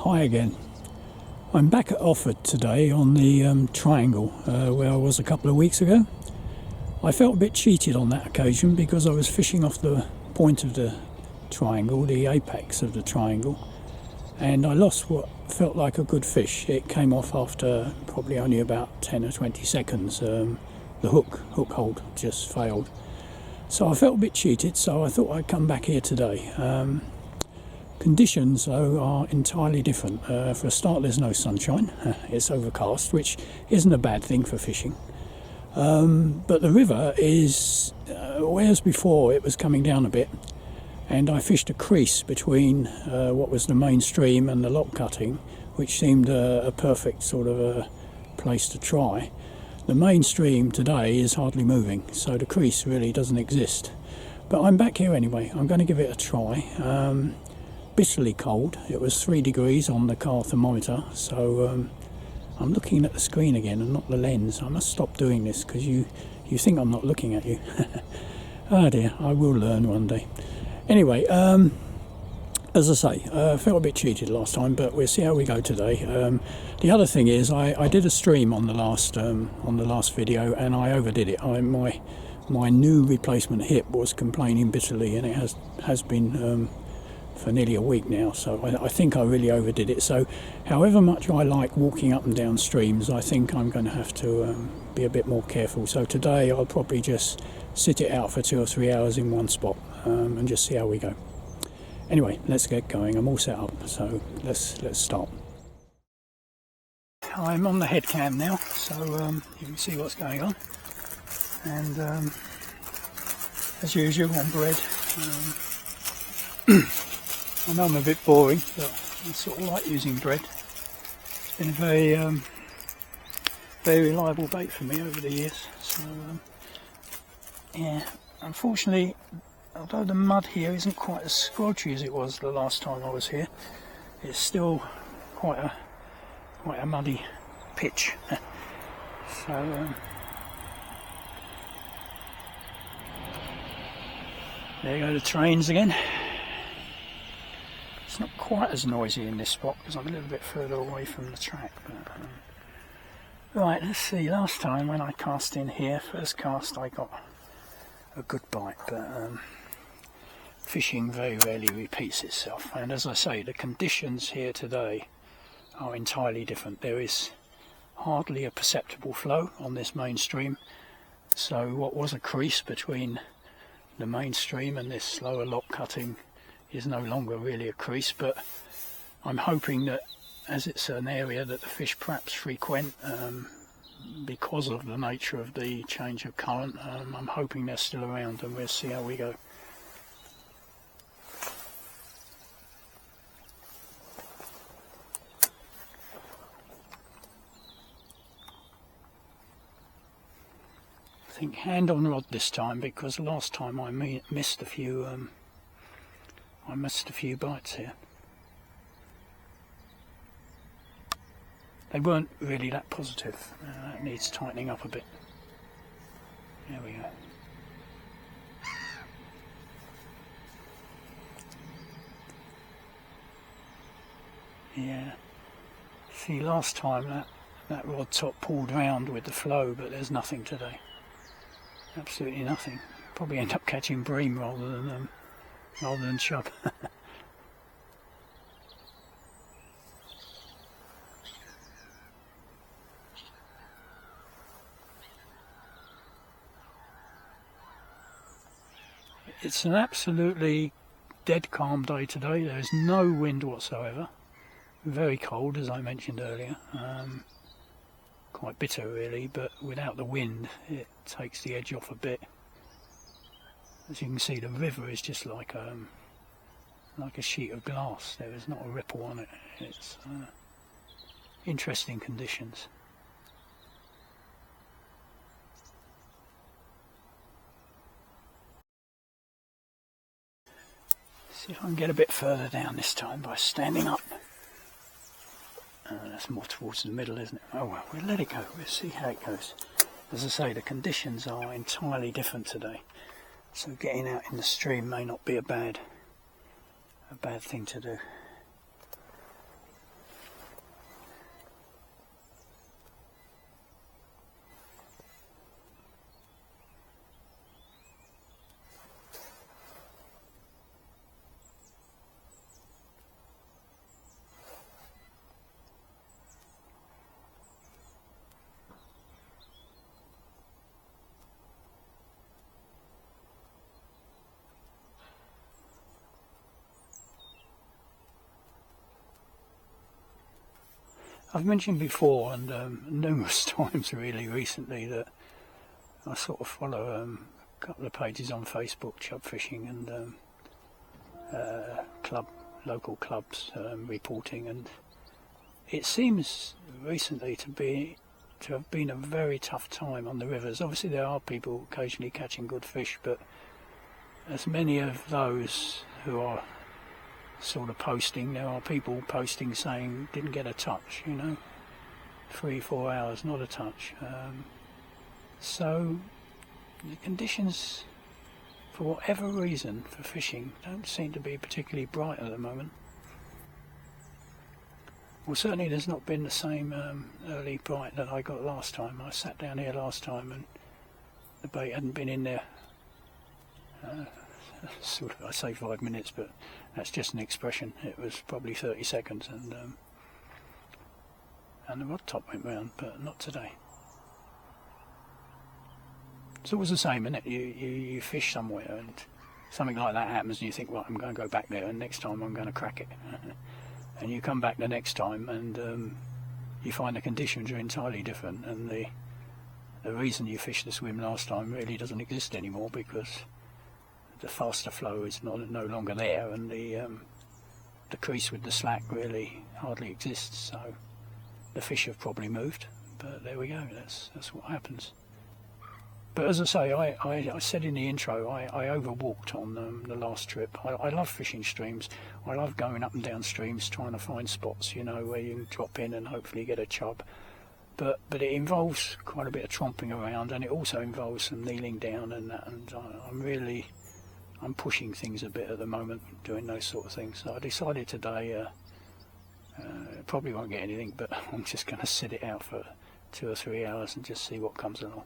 Hi again. I'm back at Offord today on the triangle where I was a couple of weeks ago. I felt a bit cheated on that occasion because I was fishing off the point of the triangle, the apex of the triangle, and I lost what felt like a good fish. It came off after probably only about 10 or 20 seconds. The hook hold just failed. So I felt a bit cheated, so I thought I'd come back here today. Conditions though are entirely different. For a start, there's no sunshine. It's overcast, which isn't a bad thing for fishing. But the river is, whereas before it was coming down a bit, and I fished a crease between what was the main stream and the lock cutting, which seemed a perfect sort of a place to try. The main stream today is hardly moving, so the crease really doesn't exist. But I'm back here anyway. I'm going to give it a try. Bitterly cold. It was 3 degrees on the car thermometer, so I'm looking at the screen again and not the lens. I must stop doing this because you think I'm not looking at you. Oh dear, I will learn one day. Anyway, as I say, I felt a bit cheated last time, but we'll see how we go today. The other thing is I did a stream on the last video and I overdid it. My new replacement hip was complaining bitterly, and it has been for nearly a week now, so I think I really overdid it. So however much I like walking up and down streams, I think I'm going to have to be a bit more careful. So today I'll probably just sit it out for 2 or 3 hours in one spot and just see how we go. Anyway, let's get going. I'm all set up, so let's start. I'm on the head cam now, so you can see what's going on, and as usual on bread. I know I'm a bit boring, but I sort of like using bread. It's been a very reliable bait for me over the years. So yeah, unfortunately, although the mud here isn't quite as scrodgy as it was the last time I was here, it's still quite a muddy pitch. So there you go, the trains again. It's not quite as noisy in this spot because I'm a little bit further away from the track. But, right, let's see. Last time when I cast in here, first cast, I got a good bite, but fishing very rarely repeats itself. And as I say, the conditions here today are entirely different. There is hardly a perceptible flow on this main stream. So what was a crease between the main stream and this slower lock cutting is no longer really a crease, but I'm hoping that as it's an area that the fish perhaps frequent because of the nature of the change of current, I'm hoping they're still around, and we'll see how we go. I think hand on rod this time, because last time I missed a few bites here. They weren't really that positive. That needs tightening up a bit. There we go. Yeah. See, last time that rod top pulled round with the flow, but there's nothing today. Absolutely nothing. Probably end up catching bream rather than chub. It's an absolutely dead calm day today. There is no wind whatsoever. Very cold, as I mentioned earlier. Quite bitter really, but without the wind it takes the edge off a bit. As you can see, the river is just like a sheet of glass. There is not a ripple on it. It's interesting conditions. See if I can get a bit further down this time by standing up. That's more towards the middle, isn't it? Oh well, we'll let it go. We'll see how it goes. As I say, the conditions are entirely different today, so getting out in the stream may not be a bad thing to do. I've mentioned before, and numerous times really recently, that I sort of follow a couple of pages on Facebook, chub fishing, and local clubs reporting, and it seems recently to have been a very tough time on the rivers. Obviously there are people occasionally catching good fish, but as many of those who are sort of posting, there are people posting saying didn't get a touch, 3-4 hours, not a touch. So the conditions, for whatever reason, for fishing don't seem to be particularly bright at the moment. Well, certainly there's not been the same early bright that I got last time. I sat down here last time and the bait hadn't been in there sort of, I say 5 minutes, but that's just an expression. It was probably 30 seconds, and the rod top went round, but not today. It's always the same, isn't it? You fish somewhere and something like that happens and you think, well, I'm going to go back there and next time I'm going to crack it. And you come back the next time and you find the conditions are entirely different, and the reason you fished the swim last time really doesn't exist anymore, because the faster flow is no longer there, and the crease with the slack really hardly exists. So the fish have probably moved, but there we go, that's what happens. But as I say, I said in the intro, I overwalked on the last trip. I love fishing streams. I love going up and down streams trying to find spots, where you can drop in and hopefully get a chub. But it involves quite a bit of tromping around, and it also involves some kneeling down and that. And I'm pushing things a bit at the moment, doing those sort of things. So I decided today, probably won't get anything, but I'm just going to sit it out for 2 or 3 hours and just see what comes along.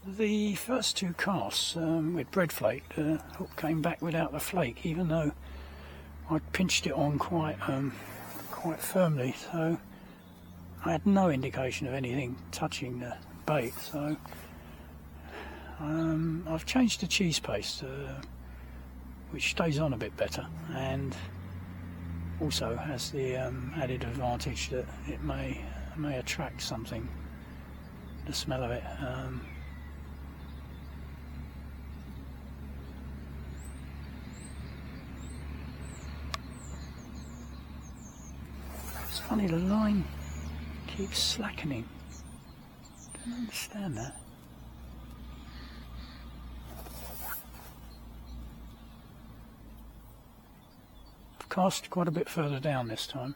The first 2 casts with bread flake, the hook came back without the flake, even though I'd pinched it on quite firmly. So I had no indication of anything touching the bait. So I've changed to cheese paste, which stays on a bit better, and also has the added advantage that it may attract something. The smell of it. It's funny, the line keeps slackening. I don't understand that. I've cast quite a bit further down this time,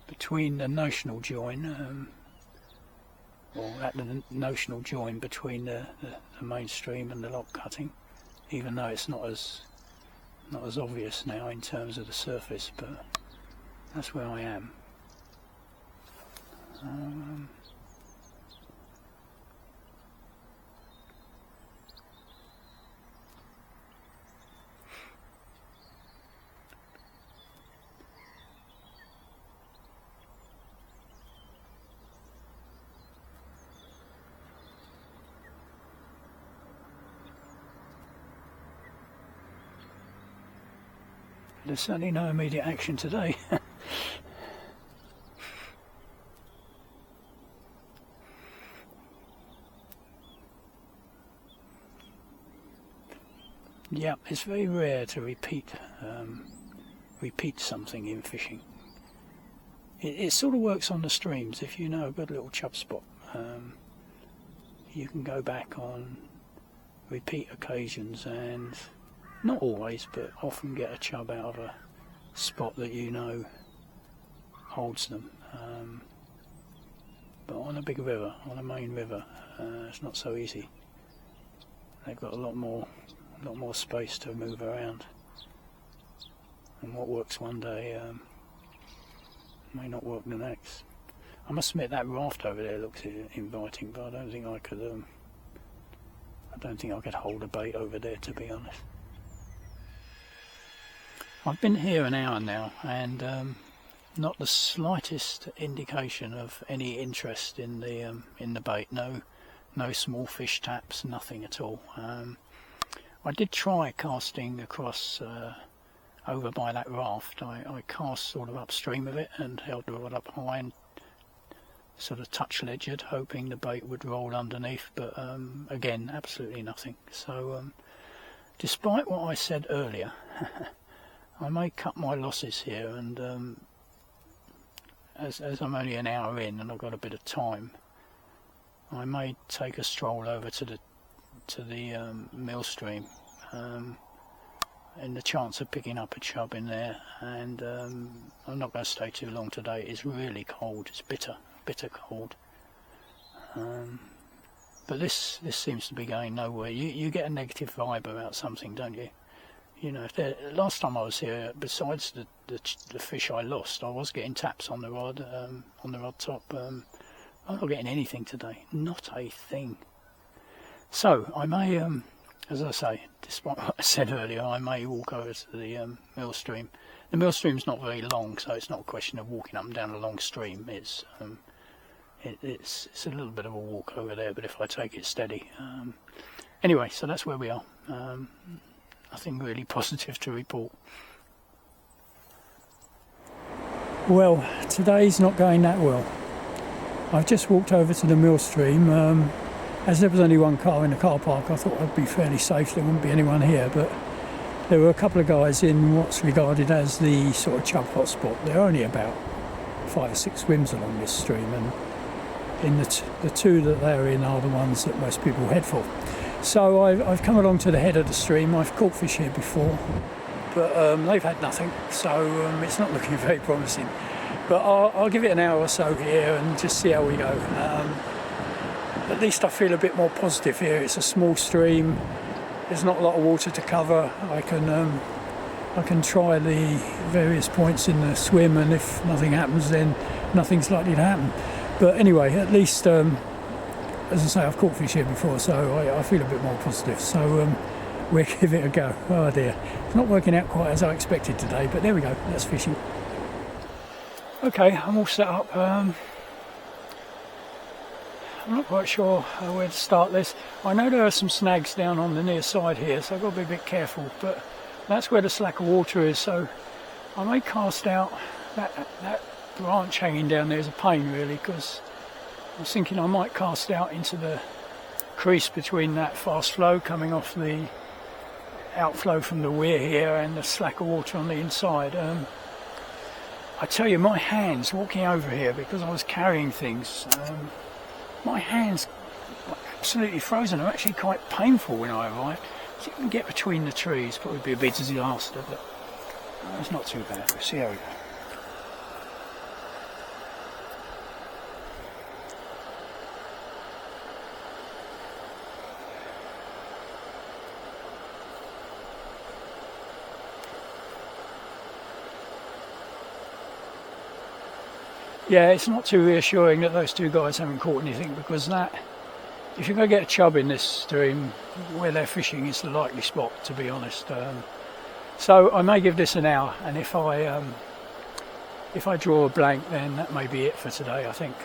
between the notional join, or at the notional join between the mainstream and the lock cutting, even though it's not as obvious now in terms of the surface, but that's where I am. There's certainly no immediate action today. Yeah, it's very rare to repeat something in fishing. It sort of works on the streams. If you know a good little chub spot, you can go back on repeat occasions and not always, but often get a chub out of a spot that you know holds them. But on a big river, on a main river, it's not so easy. They've got a lot more space to move around, and what works one day may not work the next. I must admit that raft over there looks inviting, but I don't think I could. I don't think I could hold a bait over there, to be honest. I've been here an hour now, and not the slightest indication of any interest in the bait. No small fish taps, nothing at all. I did try casting across over by that raft. I cast sort of upstream of it and held the rod up high and sort of touch ledgered, hoping the bait would roll underneath, but again, absolutely nothing. So despite what I said earlier, I may cut my losses here, and as I'm only an hour in and I've got a bit of time, I may take a stroll over to the mill stream in the chance of picking up a chub in there, and I'm not going to stay too long today. It's really cold, it's bitter cold, but this seems to be going nowhere. You get a negative vibe about something, don't you? You know, last time I was here, besides the fish I lost, I was getting taps on the rod top. I'm not getting anything today, not a thing. So I may, as I say, despite what I said earlier, I may walk over to the mill stream. The mill stream's not very long, so it's not a question of walking up and down a long stream. It's a little bit of a walk over there, but if I take it steady. Anyway, so that's where we are. Nothing really positive to report. Well, today's not going that well. I've just walked over to the mill stream. As there was only one car in the car park, I thought I'd be fairly safe. There wouldn't be anyone here, but there were a couple of guys in what's regarded as the sort of chub hotspot. There are only about 5 or 6 swims along this stream, and in the two that they're in are the ones that most people head for. So I've come along to the head of the stream. I've caught fish here before, but they've had nothing, so it's not looking very promising. But I'll give it an hour or so here and just see how we go. At least I feel a bit more positive here. It's a small stream, there's not a lot of water to cover. I can try the various points in the swim, and if nothing happens, then nothing's likely to happen. But anyway, at least, as I say, I've caught fish here before, so I feel a bit more positive. So we'll give it a go. Oh dear, it's not working out quite as I expected today, but there we go, that's fishing. Okay, I'm all set up. I'm not quite sure where to start this. I know there are some snags down on the near side here, so I've got to be a bit careful, but that's where the slack of water is, so I may cast out that branch hanging down there is a pain really, because I was thinking I might cast out into the crease between that fast flow coming off the outflow from the weir here and the slack of water on the inside. I tell you, my hands walking over here, because I was carrying things, my hands were absolutely frozen. They're actually quite painful when I arrived. So you can get between the trees, probably be a bit disaster, but it's not too bad. We'll see how we go. Yeah, it's not too reassuring that those two guys haven't caught anything, because if you're going to get a chub in this stream, where they're fishing is the likely spot, to be honest. So I may give this an hour, and if I draw a blank, then that may be it for today. I think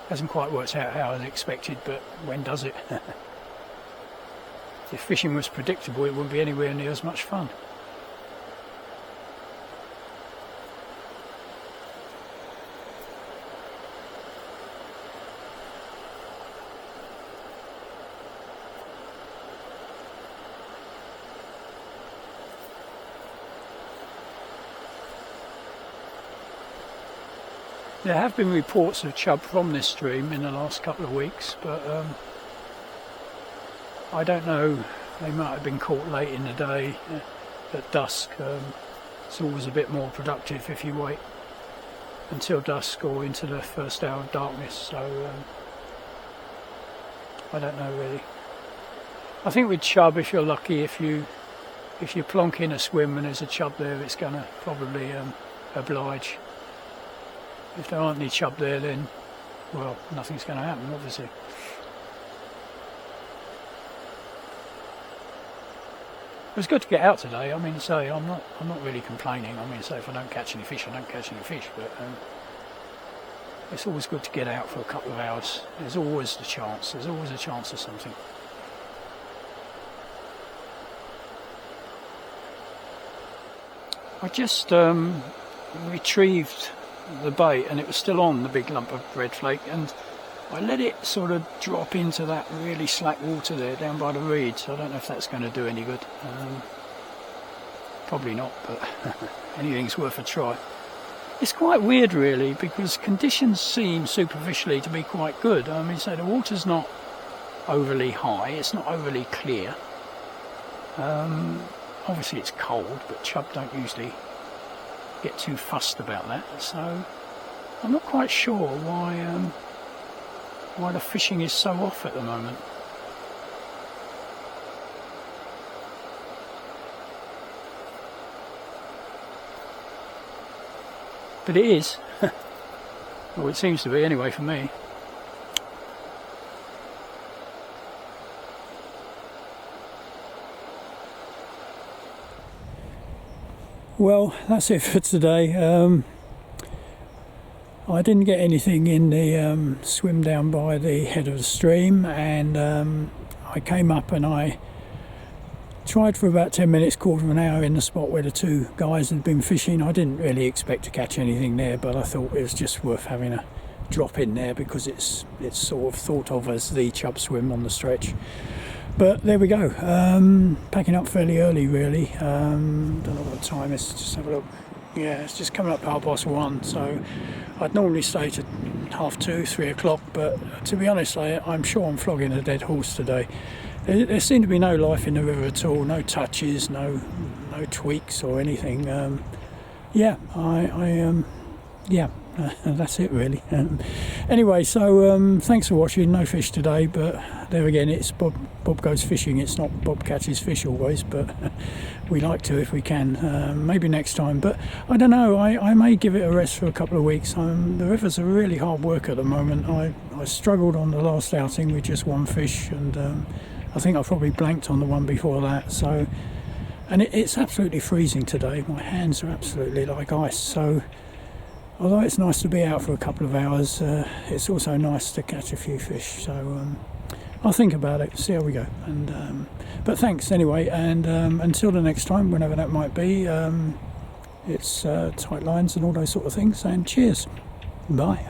hasn't quite worked out how I expected, but when does it? If fishing was predictable, it wouldn't be anywhere near as much fun. There have been reports of chub from this stream in the last couple of weeks, but I don't know, they might have been caught late in the day at dusk. It's always a bit more productive if you wait until dusk or into the first hour of darkness, so I don't know really. I think with chub, if you're lucky, if you plonk in a swim and there's a chub there, it's going to probably oblige. If there aren't any chub there, then, well, nothing's going to happen, obviously. It was good to get out today. I mean, say, I'm not really complaining. I mean, say, if I don't catch any fish, I don't catch any fish, but it's always good to get out for a couple of hours. There's always a chance of something. I just retrieved the bait and it was still on, the big lump of red flake, and I let it sort of drop into that really slack water there down by the reeds. I don't know if that's going to do any good. Probably not, but anything's worth a try. It's quite weird really, because conditions seem superficially to be quite good. I mean, so the water's not overly high, it's not overly clear. Obviously it's cold, but chub don't usually get too fussed about that, so I'm not quite sure why the fishing is so off at the moment. But it is. Well, it seems to be anyway for me. Well, that's it for today. I didn't get anything in the swim down by the head of the stream, and I came up and I tried for about 10 minutes, quarter of an hour in the spot where the two guys had been fishing. I didn't really expect to catch anything there, but I thought it was just worth having a drop in there because it's sort of thought of as the chub swim on the stretch. But there we go, packing up fairly early really. Don't know what time it is, just have a look. Yeah, it's just coming up 1:30, so I'd normally stay to 2:30, 3 o'clock, but to be honest, I'm sure I'm flogging a dead horse today. There seemed to be no life in the river at all, no touches, no tweaks or anything. Yeah, that's it really. Anyway, so thanks for watching. No fish today, but there again, it's Bob goes fishing. It's not Bob catches fish always, but we like to if we can. Maybe next time, but I don't know. I may give it a rest for a couple of weeks. The rivers are really hard work at the moment. I struggled on the last outing with just one fish, and I think I probably blanked on the one before that. So, and it's absolutely freezing today. My hands are absolutely like ice. So, although it's nice to be out for a couple of hours, it's also nice to catch a few fish. So I'll think about it, see how we go. And but thanks anyway, and until the next time, whenever that might be, it's tight lines and all those sort of things. And cheers, bye.